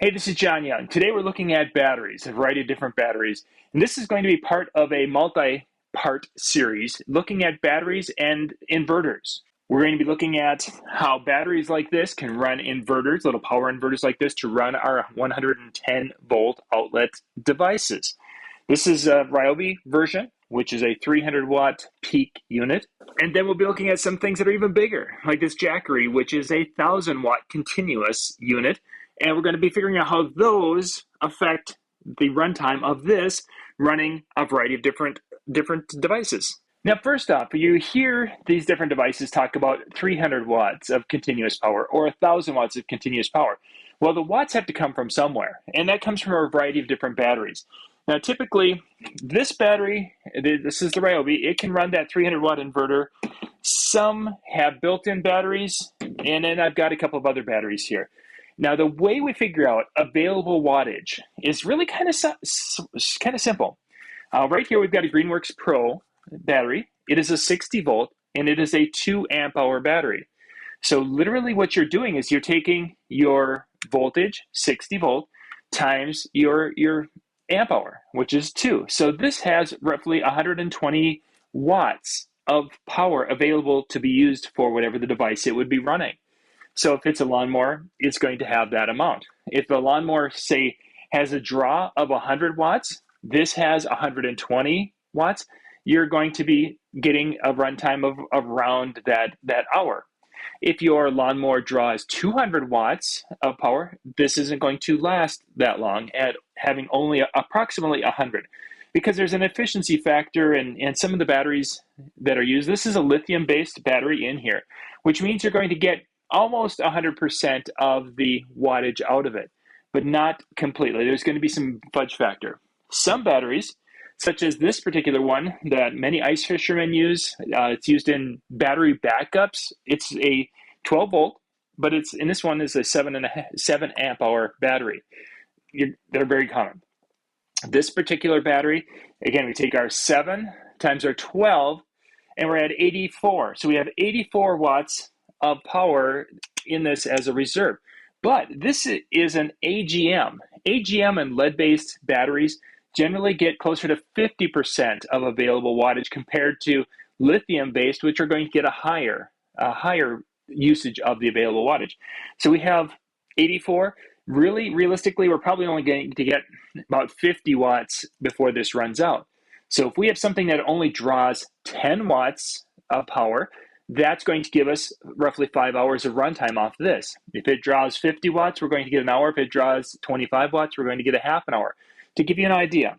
Hey, this is John Young. Today we're looking at batteries, a variety of different batteries. And this is going to be part of a multi-part series looking at batteries and inverters. We're going to be looking at how batteries like this can run inverters, little power inverters like this, to run our 110 volt outlet devices. This is a Ryobi version, which is a 300 watt peak unit. And then we'll be looking at some things that are even bigger, like this Jackery, which is a 1000 watt continuous unit. And we're going to be figuring out how those affect the runtime of this running a variety of different devices. Now, first off, you hear these different devices talk about 300 watts of continuous power or 1000 watts of continuous power. Well, the watts have to come from somewhere, and that comes from a variety of different batteries. Now, typically, this battery, this is the Ryobi, it can run that 300 watt inverter. Some have built-in batteries, and then I've got a couple of other batteries here. Now, the way we figure out available wattage is really kind of simple. Right here, we've got a Greenworks Pro battery. It is a 60 volt, and it is a 2 amp hour battery. So literally what you're doing is you're taking your voltage, 60 volt, times your amp hour, which is 2. So this has roughly 120 watts of power available to be used for whatever the device it would be running. So if it's a lawnmower, it's going to have that amount. If the lawnmower, say, has a draw of 100 watts, this has 120 watts, you're going to be getting a runtime of around that hour. If your lawnmower draws 200 watts of power, this isn't going to last that long at having only approximately 100. Because there's an efficiency factor in some of the batteries that are used. This is a lithium-based battery in here, which means you're going to get almost 100% of the wattage out of it, but not completely. There's going to be some fudge factor. Some batteries, such as this particular one that many ice fishermen use, it's used in battery backups. It's a 12 volt, but in this one is a 7 amp hour battery. They're very common. This particular battery, again, we take our 7 times our 12, and we're at 84. So we have 84 watts of power in this as a reserve. But this is an AGM. AGM and lead-based batteries generally get closer to 50% of available wattage compared to lithium-based, which are going to get a higher usage of the available wattage. So we have 84. Really, realistically, we're probably only going to get about 50 watts before this runs out. So if we have something that only draws 10 watts of power, that's going to give us roughly 5 hours of runtime off this. If it draws 50 watts, we're going to get an hour. If it draws 25 watts, we're going to get a half an hour. To give you an idea.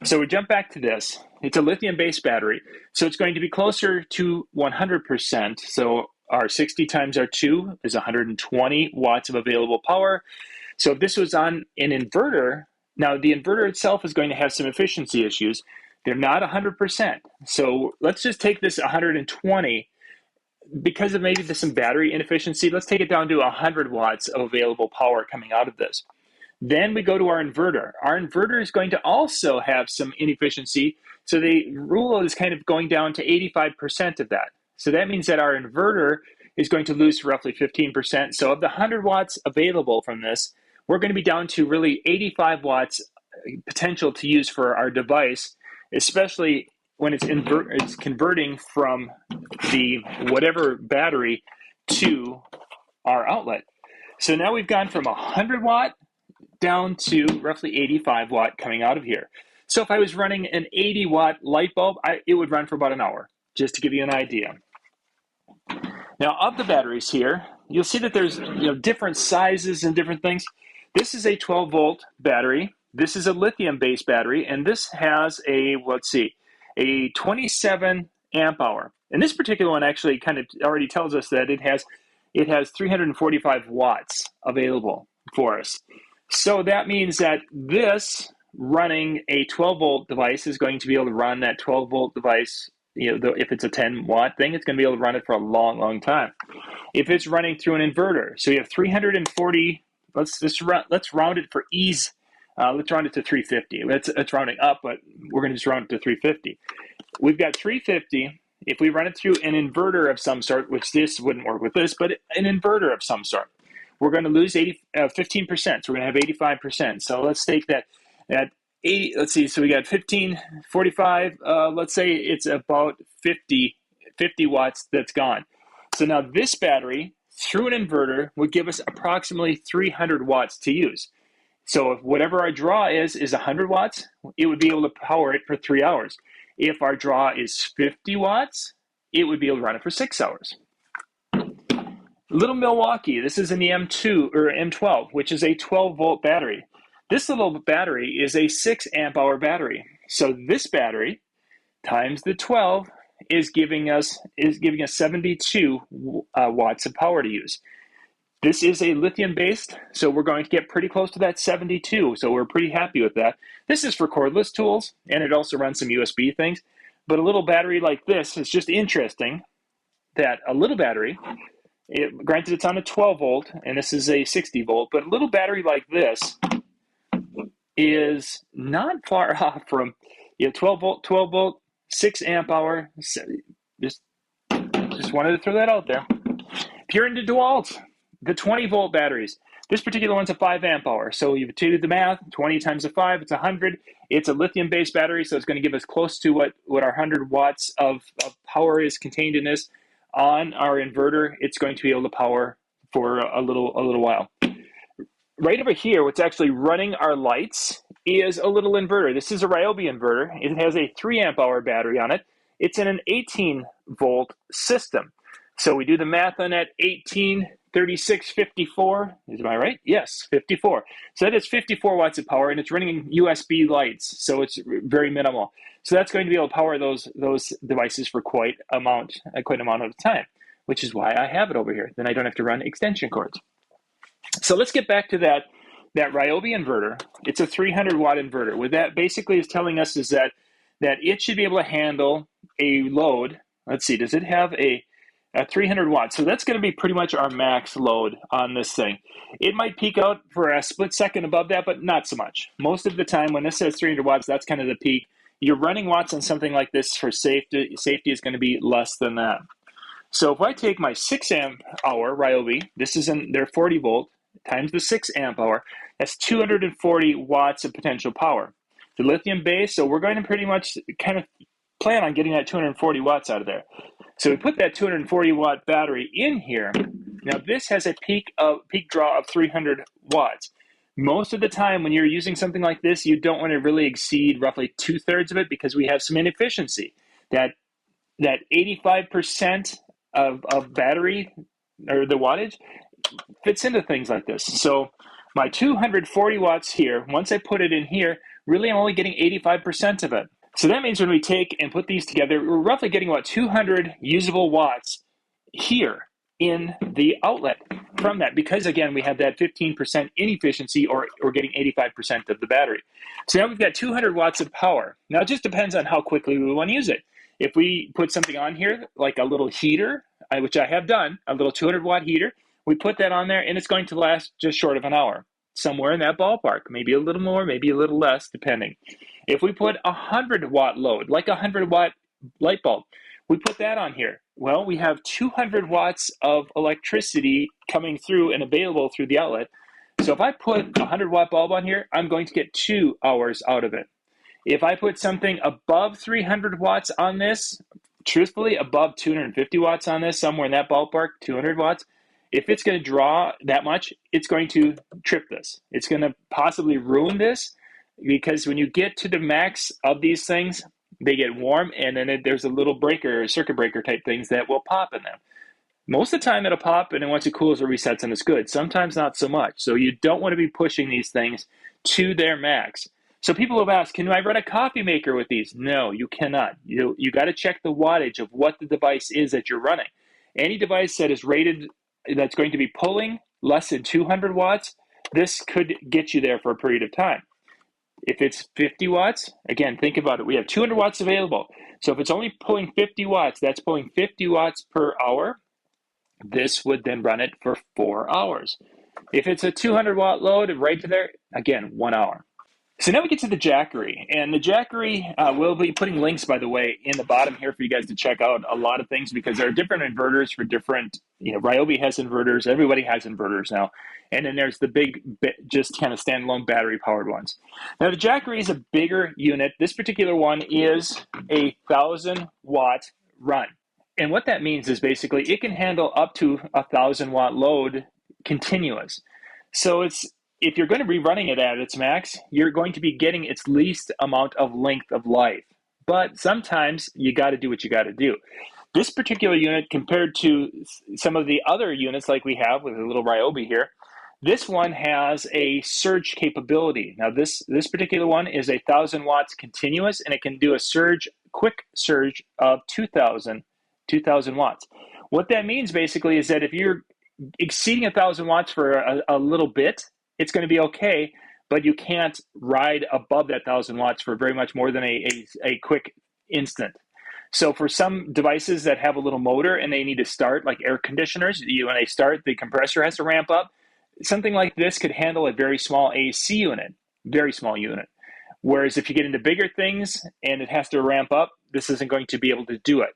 So we jump back to this. It's a lithium-based battery, so it's going to be closer to 100%. So our 60 times our 2 is 120 watts of available power. So if this was on an inverter, now the inverter itself is going to have some efficiency issues. They're not 100%. So let's just take this 120. Because of maybe some battery inefficiency, let's take it down to 100 watts of available power coming out of this. Then we go to our inverter. Our inverter is going to also have some inefficiency. So the rule is kind of going down to 85% of that. So that means that our inverter is going to lose roughly 15%. So of the 100 watts available from this, we're going to be down to really 85 watts potential to use for our device, especially when it's converting from the whatever battery to our outlet. So now we've gone from 100 watt down to roughly 85 watt coming out of here. So if I was running an 80 watt light bulb, it would run for about an hour, just to give you an idea. Now, of the batteries here, you'll see that there's different sizes and different things. This is a 12 volt battery. This is a lithium-based battery, and this has a 27 amp hour. And this particular one actually kind of already tells us that it has 345 watts available for us. So that means that this running a 12 volt device is going to be able to run that 12 volt device. If it's a 10 watt thing, it's going to be able to run it for a long, long time. If it's running through an inverter, so you have 340. Let's round it for ease. Let's round it to 350. It's rounding up, but we're going to just round it to 350. We've got 350. If we run it through an inverter of some sort, which this wouldn't work with this, but an inverter of some sort, we're going to lose 15%. So we're going to have 85%. So let's take that 80. Let's see. So we got 15, 45. Let's say it's about 50 watts that's gone. So now this battery through an inverter would give us approximately 300 watts to use. So if whatever our draw is 100 watts, it would be able to power it for 3 hours. If our draw is 50 watts, it would be able to run it for 6 hours. Little Milwaukee, this is in the M2 or M12, which is a 12-volt battery. This little battery is a 6 amp hour battery. So this battery times the 12 is giving us 72 watts of power to use. This is a lithium based, so we're going to get pretty close to that 72. So we're pretty happy with that. This is for cordless tools, and it also runs some USB things. But a little battery like this is just interesting that a little battery, granted it's on a 12 volt, and this is a 60 volt, but a little battery like this is not far off from 12 volt, 6 amp hour. Just wanted to throw that out there. If you're into DeWalt, the 20 volt batteries, this particular one's a 5 amp hour. So you've do the math, 20 times a 5, it's 100. It's a lithium based battery, so it's going to give us close to what our 100 watts of power is contained in this. On our inverter, it's going to be able to power for a little while. Right over here, what's actually running our lights is a little inverter. This is a Ryobi inverter. It has a 3 amp hour battery on it. It's in an 18 volt system. So we do the math on that, 18, 36, 54. Am I right? Yes, 54. So that is 54 watts of power, and it's running USB lights, so it's very minimal. So that's going to be able to power those devices for quite amount of time, which is why I have it over here. Then I don't have to run extension cords. So let's get back to that Ryobi inverter. It's a 300 watt inverter. What that basically is telling us is that it should be able to handle a load. Let's see, does it have a 300 watts? So that's going to be pretty much our max load on this thing. It might peak out for a split second above that, but not so much. Most of the time when this says 300 watts, that's kind of the peak. Your running watts on something like this for safety is going to be less than that. So if I take my 6 amp hour Ryobi, this is in their 40 volt, times the 6 amp hour, that's 240 watts of potential power. The lithium base, so we're going to pretty much kind of plan on getting that 240 watts out of there. So we put that 240 watt battery in here. Now this has a peak draw of 300 watts. Most of the time when you're using something like this, you don't want to really exceed roughly 2/3 of it because we have some inefficiency. That 85% of battery, or the wattage, fits into things like this. So my 240 watts here, once I put it in here, really I'm only getting 85% of it. So that means when we take and put these together, we're roughly getting about 200 usable watts here in the outlet from that, because again, we have that 15% inefficiency, or we're getting 85% of the battery. So now we've got 200 watts of power. Now it just depends on how quickly we want to use it. If we put something on here, like a little heater, which I have done, a little 200 watt heater, we put that on there and it's going to last just short of an hour, somewhere in that ballpark, maybe a little more, maybe a little less, depending. If we put a 100 watt load, like a 100 watt light bulb, we put that on here. Well, we have 200 watts of electricity coming through and available through the outlet. So if I put a 100 watt bulb on here, I'm going to get 2 hours out of it. If I put something above 300 watts on this, truthfully above 250 watts on this, somewhere in that ballpark, 200 watts, if it's going to draw that much, it's going to trip this. It's going to possibly ruin this, because when you get to the max of these things, they get warm, and then there's a little breaker, circuit breaker type things that will pop in them. Most of the time it'll pop, and then once it cools, it resets and it's good. Sometimes not so much. So you don't want to be pushing these things to their max. So people have asked, can I run a coffee maker with these? No, you cannot. You got to check the wattage of what the device is that you're running. Any device that is rated, that's going to be pulling less than 200 watts, this could get you there for a period of time. If it's 50 watts, again, think about it. We have 200 watts available. So if it's only pulling 50 watts, that's pulling 50 watts per hour. This would then run it for 4 hours. If it's a 200 watt load right to there, again, 1 hour. So now we get to the Jackery, and the Jackery, we'll be putting links, by the way, in the bottom here for you guys to check out a lot of things, because there are different inverters for different, Ryobi has inverters, everybody has inverters now, and then there's the big, just kind of standalone battery powered ones. Now the Jackery is a bigger unit. This particular one is a 1,000-watt run, and what that means is basically it can handle up to a 1,000-watt load continuous. So if you're going to be running it at its max, you're going to be getting its least amount of length of life. But sometimes you got to do what you got to do. This particular unit, compared to some of the other units like we have with a little Ryobi here, this one has a surge capability. Now this particular one is 1,000 watts continuous, and it can do a quick surge of 2,000 watts. What that means basically is that if you're exceeding 1,000 watts for a little bit, it's going to be okay, but you can't ride above that 1,000 watts for very much more than a quick instant. So for some devices that have a little motor and they need to start, like air conditioners, when they start, the compressor has to ramp up. Something like this could handle a very small AC unit, very small unit. Whereas if you get into bigger things and it has to ramp up, this isn't going to be able to do it.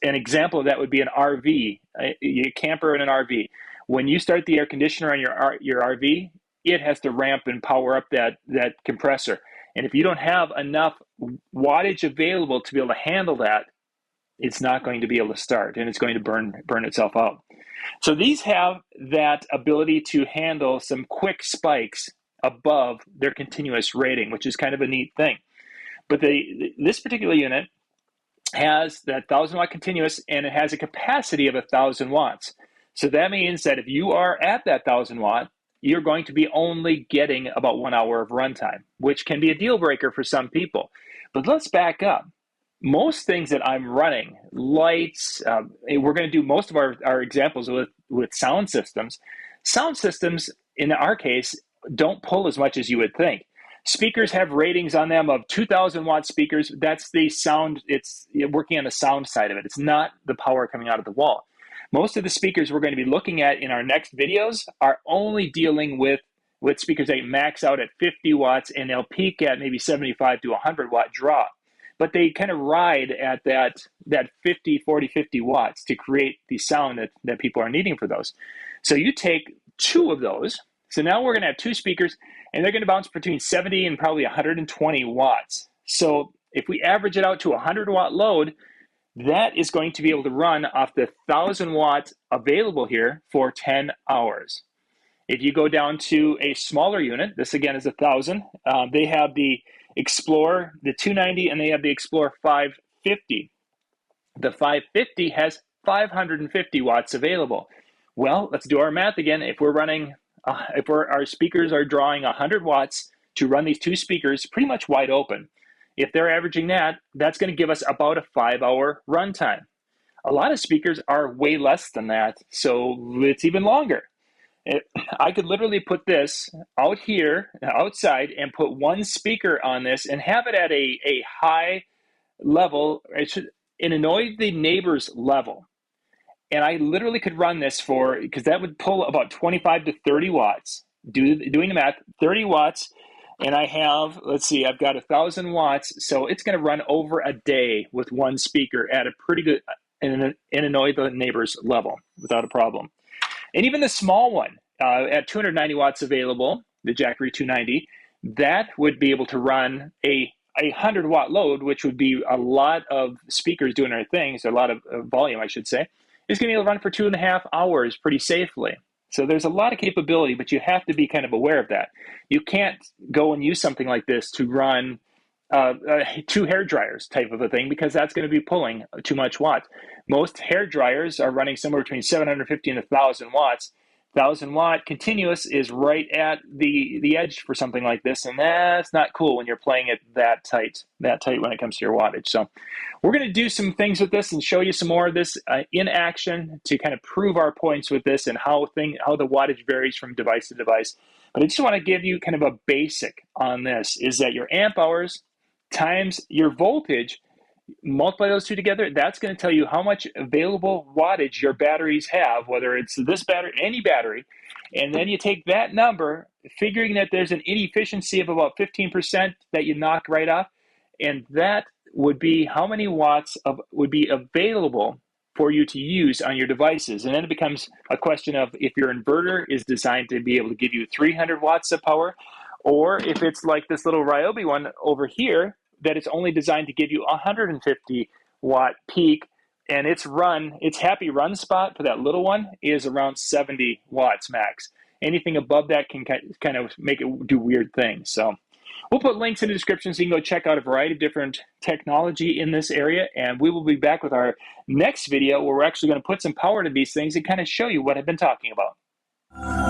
An example of that would be an RV, a camper in an RV. When you start the air conditioner on your RV, it has to ramp and power up that compressor. And if you don't have enough wattage available to be able to handle that, it's not going to be able to start, and it's going to burn itself out. So these have that ability to handle some quick spikes above their continuous rating, which is kind of a neat thing. But this particular unit has that 1,000-watt continuous, and it has a capacity of 1,000 watts. So that means that if you are at that 1,000 watt, you're going to be only getting about 1 hour of runtime, which can be a deal breaker for some people. But let's back up. Most things that I'm running, lights, we're going to do most of our examples with sound systems. Sound systems, in our case, don't pull as much as you would think. Speakers have ratings on them of 2,000 watt speakers. That's the sound. It's working on the sound side of it. It's not the power coming out of the wall. Most of the speakers we're going to be looking at in our next videos are only dealing with speakers that max out at 50 watts, and they'll peak at maybe 75 to 100 watt draw. But they kind of ride at that 50 watts to create the sound that people are needing for those. So you take two of those. So now we're going to have two speakers, and they're going to bounce between 70 and probably 120 watts. So if we average it out to a 100-watt load, that is going to be able to run off the 1,000 watts available here for 10 hours. If you go down to a smaller unit, this again is 1,000. They have the Explorer, the 290, and they have the Explorer 550. The 550 has 550 watts available. Well, let's do our math again. If we're running, our speakers are drawing 100 watts to run these two speakers pretty much wide open. If they're averaging that, that's going to give us about a 5-hour runtime. A lot of speakers are way less than that, so it's even longer. I could literally put this out here, outside, and put one speaker on this and have it at a high level. It annoy the neighbor's level. And I literally could run this because that would pull about 25 to 30 watts. Doing the math, 30 watts. And I have, let's see, I've got 1,000 watts. So it's going to run over a day with one speaker at a pretty good, and annoy the neighbor's level without a problem. And even the small one, at 290 watts available, the Jackery 290, that would be able to run a 100-watt load, which would be a lot of speakers doing their things, a lot of volume, I should say. It's going to be able to run for 2.5 hours pretty safely. So there's a lot of capability, but you have to be kind of aware of that. You can't go and use something like this to run 2 hair dryers type of a thing, because that's going to be pulling too much watts. Most hair dryers are running somewhere between 750 and 1,000 watts. 1,000-watt continuous is right at the edge for something like this, and that's not cool when you're playing it that tight when it comes to your wattage. So we're going to do some things with this and show you some more of this in action to kind of prove our points with this and how the wattage varies from device to device. But I just want to give you kind of a basic on this, is that your amp hours times your voltage multiply those two together, that's going to tell you how much available wattage your batteries have, whether it's this battery, any battery. And then you take that number, figuring that there's an inefficiency of about 15% that you knock right off, and that would be how many watts would be available for you to use on your devices. And then it becomes a question of if your inverter is designed to be able to give you 300 watts of power, or if it's like this little Ryobi one over here, that it's only designed to give you 150 watt peak, and its happy run spot for that little one is around 70 watts max. Anything above that can kind of make it do weird things. So we'll put links in the description so you can go check out a variety of different technology in this area, and we will be back with our next video where we're actually going to put some power to these things and kind of show you what I've been talking about.